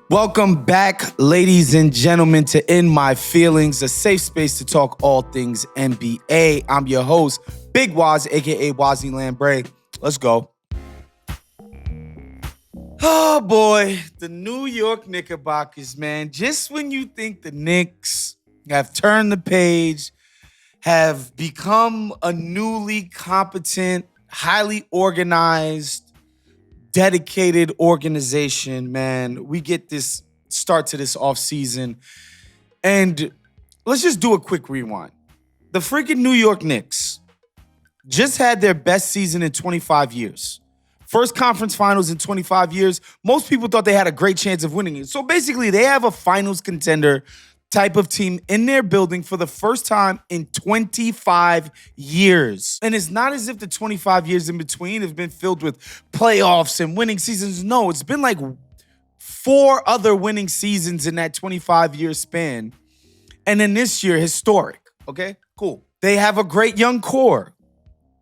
Welcome back, ladies and gentlemen, to In My Feelings, a safe space to talk all things NBA. I'm your host, Big Woz, aka Wosny Lambre. Let's go. Oh boy, the New York Knickerbockers, man. Just when you think the Knicks have turned the page, have become a newly competent, highly organized, dedicated organization, man. We get this start to this offseason. And let's just do a quick rewind. The freaking New York Knicks just had their best season in 25 years. First conference finals in 25 years. Most people thought they had a great chance of winning it. So basically, they have a finals contender type of team in their building for the first time in 25 years. And it's not as if the 25 years in between have been filled with playoffs and winning seasons. No, it's been like 4 other winning seasons in that 25-year span. And then this year, historic. Okay, cool. They have a great young core.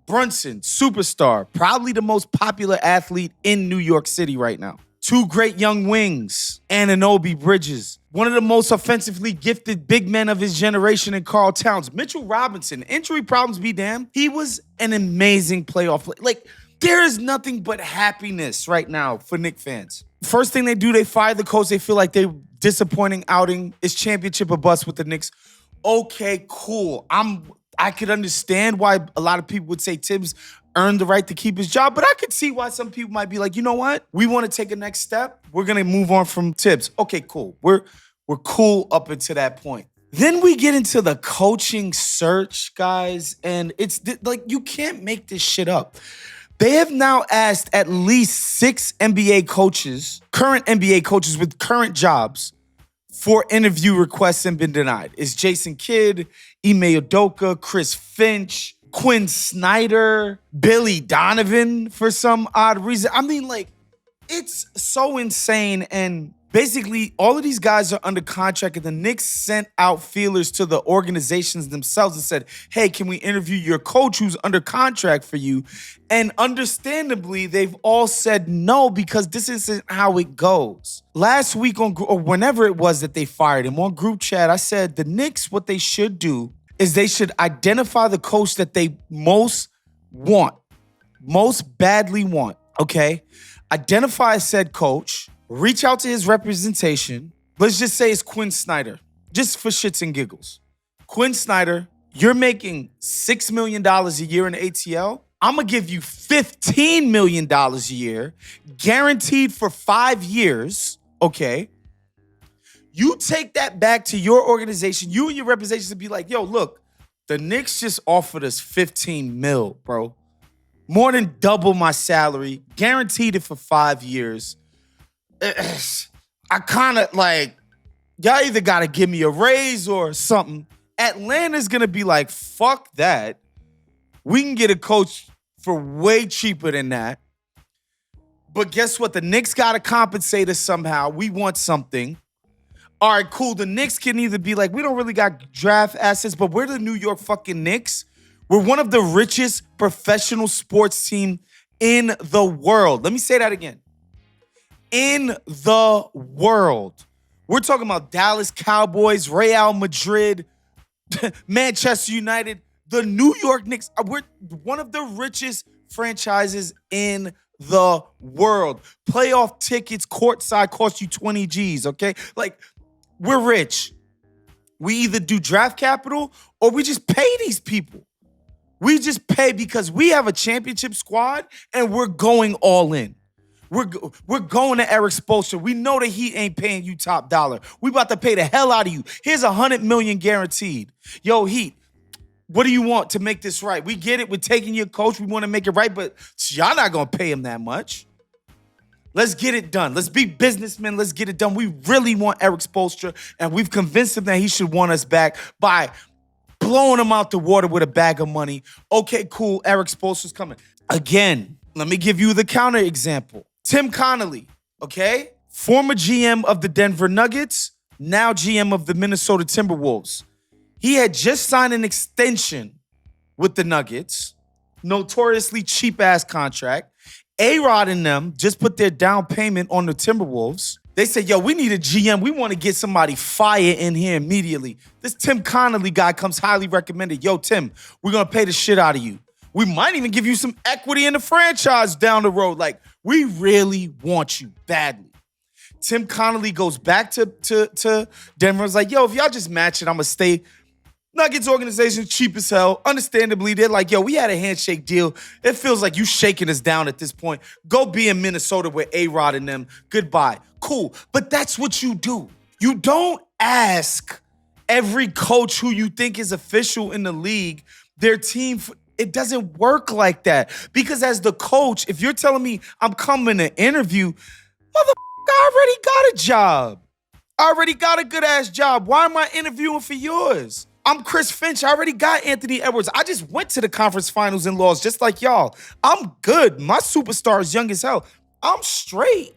Brunson, superstar, probably the most popular athlete in New York City right now. 2 great young wings, Anunoby Bridges. One of the most offensively gifted big men of his generation in Karl Towns. Mitchell Robinson, injury problems be damned. He was an amazing playoff player. Like, there is nothing but happiness right now for Knicks fans. First thing they do, they fire the coach. They feel like they're disappointing outing. It's championship or bust with the Knicks. Okay, cool. I could understand why a lot of people would say Tibbs earned the right to keep his job, but I could see why some people might be like, you know what? We want to take a next step. We're going to move on from Tibbs. Okay, cool. We're cool up until that point. Then we get into the coaching search, guys, and it's like you can't make this shit up. They have now asked at least 6 NBA coaches, current NBA coaches with current jobs, for interview requests and been denied. It's Jason Kidd, Ime Udoka, Chris Finch, Quinn Snyder, Billy Donovan for some odd reason. I mean, like, it's so insane. And basically, all of these guys are under contract, and the Knicks sent out feelers to the organizations themselves and said, hey, can we interview your coach who's under contract for you? And understandably, they've all said no because this isn't how it goes. Last week, or whenever it was that they fired him, on group chat, I said the Knicks, what they should do is they should identify the coach that they most badly want, okay? Identify said coach, reach out to his representation. Let's just say it's Quinn Snyder, just for shits and giggles. Quinn Snyder, you're making $6 million a year in the ATL. I'm going to give you $15 million a year, guaranteed for 5 years, okay? You take that back to your organization, you and your representation to be like, yo, look, the Knicks just offered us 15 mil, bro. More than double my salary, guaranteed it for 5 years. I kind of like, y'all either got to give me a raise or something. Atlanta's going to be like, fuck that. We can get a coach for way cheaper than that. But guess what? The Knicks got to compensate us somehow. We want something. All right, cool. The Knicks can either be like, we don't really got draft assets, but we're the New York fucking Knicks. We're one of the richest professional sports team in the world. Let me say that again. In the world. We're talking about Dallas Cowboys, Real Madrid, Manchester United, the New York Knicks. We're one of the richest franchises in the world. Playoff tickets courtside cost you 20 G's, okay? Like, we're rich. We either do draft capital or we just pay these people. We just pay because we have a championship squad and we're going all in. We're going to Eric Spoelstra. We know that he ain't paying you top dollar. We about to pay the hell out of you. Here's $100 million guaranteed. Yo, Heat, what do you want to make this right? We get it. We're taking your coach. We want to make it right, but y'all not going to pay him that much. Let's get it done. Let's be businessmen. Let's get it done. We really want Eric Spoelstra, and we've convinced him that he should want us back by blowing him out the water with a bag of money. Okay, cool. Eric Spoelstra's coming. Again, let me give you the counter example. Tim Connolly, okay? Former GM of the Denver Nuggets, now GM of the Minnesota Timberwolves. He had just signed an extension with the Nuggets, notoriously cheap-ass contract. A-Rod and them just put their down payment on the Timberwolves. They said, yo, we need a GM. We want to get somebody fire in here immediately. This Tim Connolly guy comes highly recommended. Yo, Tim, we're going to pay the shit out of you. We might even give you some equity in the franchise down the road. Like, we really want you badly. Tim Connolly goes back to Denver. Was like, yo, if y'all just match it, I'm going to stay. Nuggets organization, cheap as hell. Understandably, they're like, yo, we had a handshake deal. It feels like you shaking us down at this point. Go be in Minnesota with A-Rod and them. Goodbye. Cool. But that's what you do. You don't ask every coach who you think is official in the league, their team. It doesn't work like that. Because as the coach, if you're telling me I'm coming to interview, motherfucker, I already got a job. I already got a good-ass job. Why am I interviewing for yours? I'm Chris Finch. I already got Anthony Edwards. I just went to the conference finals and lost just like y'all. I'm good. My superstar is young as hell. I'm straight.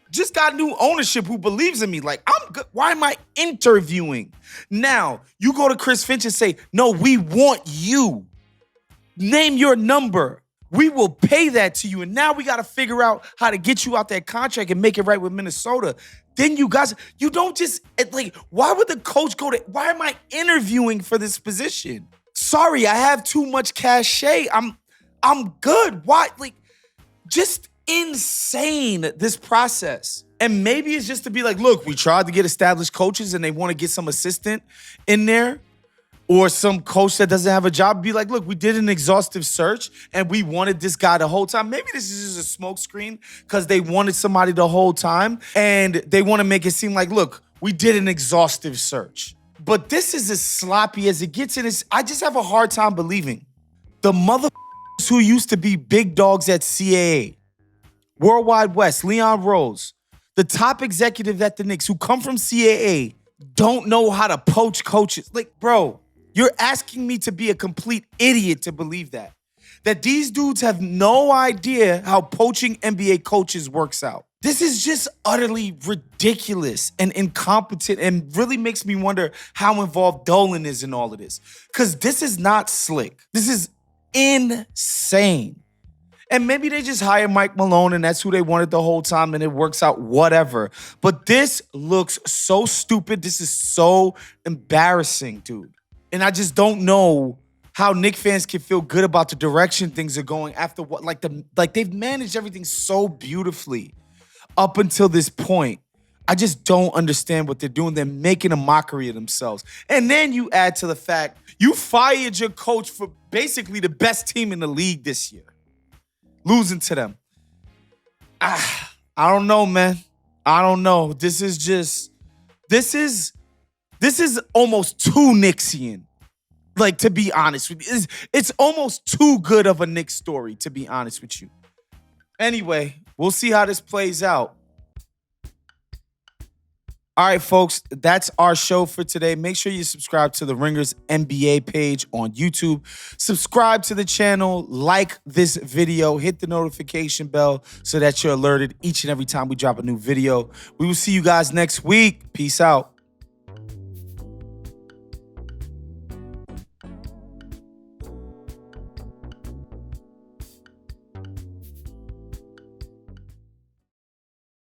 Just got new ownership who believes in me. Like, I'm good. Why am I interviewing? Now, you go to Chris Finch and say, no, we want you. Name your number. We will pay that to you. And now we got to figure out how to get you out that contract and make it right with Minnesota. Then you guys, you don't just, like, why would the coach why am I interviewing for this position? Sorry, I have too much cachet. I'm good. Why? Like, just insane, this process. And maybe it's just to be like, look, we tried to get established coaches and they want to get some assistant in there. Or some coach that doesn't have a job, be like, look, we did an exhaustive search and we wanted this guy the whole time. Maybe this is just a smoke screen because they wanted somebody the whole time and they want to make it seem like, look, we did an exhaustive search. But this is as sloppy as it gets, and I just have a hard time believing the motherfuckers who used to be big dogs at CAA, Worldwide West, Leon Rose, the top executive at the Knicks who come from CAA, don't know how to poach coaches. Like, bro, you're asking me to be a complete idiot to believe that. That these dudes have no idea how poaching NBA coaches works out. This is just utterly ridiculous and incompetent and really makes me wonder how involved Dolan is in all of this. Because this is not slick. This is insane. And maybe they just hire Mike Malone and that's who they wanted the whole time and it works out, whatever. But this looks so stupid. This is so embarrassing, dude. And I just don't know how Knicks fans can feel good about the direction things are going after what, like they've managed everything so beautifully up until this point. I just don't understand what they're doing. They're making a mockery of themselves. And then you add to the fact you fired your coach for basically the best team in the league this year. Losing to them. I don't know, man. I don't know. This is almost too Knicksian. Like, to be honest with you. It's almost too good of a Knicks story, to be honest with you. Anyway, we'll see how this plays out. All right, folks, that's our show for today. Make sure you subscribe to the Ringers NBA page on YouTube. Subscribe to the channel, like this video, hit the notification bell so that you're alerted each and every time we drop a new video. We will see you guys next week. Peace out.